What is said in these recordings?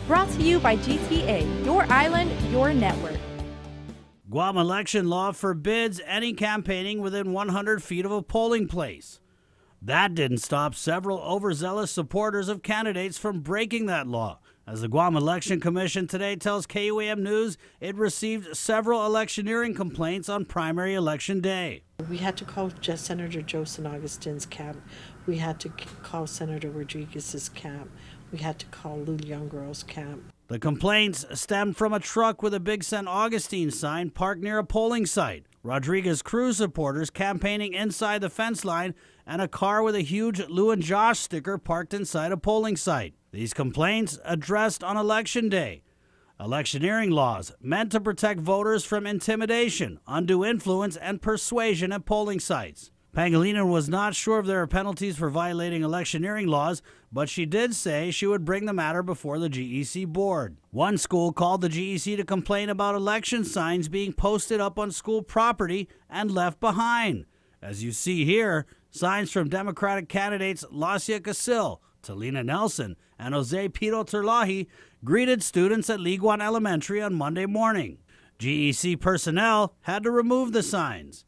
Brought to you by GTA, your island, your network. Guam election law forbids any campaigning within 100 feet of a polling place. That didn't stop several overzealous supporters of candidates from breaking that law. As the Guam Election Commission today tells KUAM News, it received several electioneering complaints on primary election day. We had to call Senator Joseph Augustin's camp. We had to call Senator Rodriguez's camp. We had to call Lou Youngro's camp. The complaints stemmed from a truck with a Big St. Augustine sign parked near a polling site, Rodriguez Cruz supporters campaigning inside the fence line, and a car with a huge Lou and Josh sticker parked inside a polling site. These complaints addressed on Election Day. Electioneering laws meant to protect voters from intimidation, undue influence, and persuasion at polling sites. Pangilinan was not sure if there are penalties for violating electioneering laws, but she did say she would bring the matter before the GEC board. One school called the GEC to complain about election signs being posted up on school property and left behind. As you see here, signs from Democratic candidates Lacia Casil, Talina Nelson, and Jose Pito Terlahi greeted students at Guam Elementary on Monday morning. GEC personnel had to remove the signs.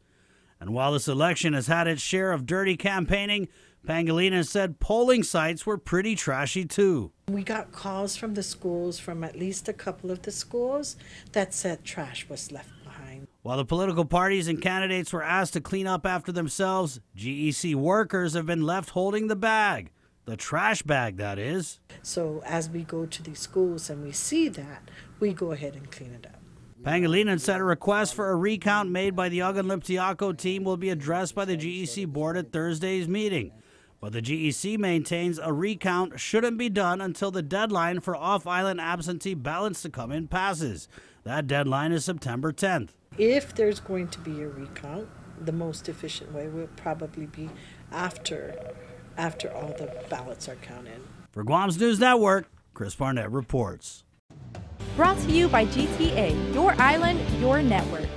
And while this election has had its share of dirty campaigning, Pangilinan said polling sites were pretty trashy too. We got calls from the schools, from at least a couple of the schools, that said trash was left behind. While the political parties and candidates were asked to clean up after themselves, GEC workers have been left holding the bag. The trash bag, that is. So as we go to these schools and we see that, we go ahead and clean it up. Pangilinan said a request for a recount made by the Ogan-Liptiaco team will be addressed by the GEC board at Thursday's meeting. But the GEC maintains a recount shouldn't be done until the deadline for off-island absentee ballots to come in passes. That deadline is September 10th. If there's going to be a recount, the most efficient way will probably be after all the ballots are counted. For Guam's News Network, Chris Barnett reports. Brought to you by GTA, your island, your network.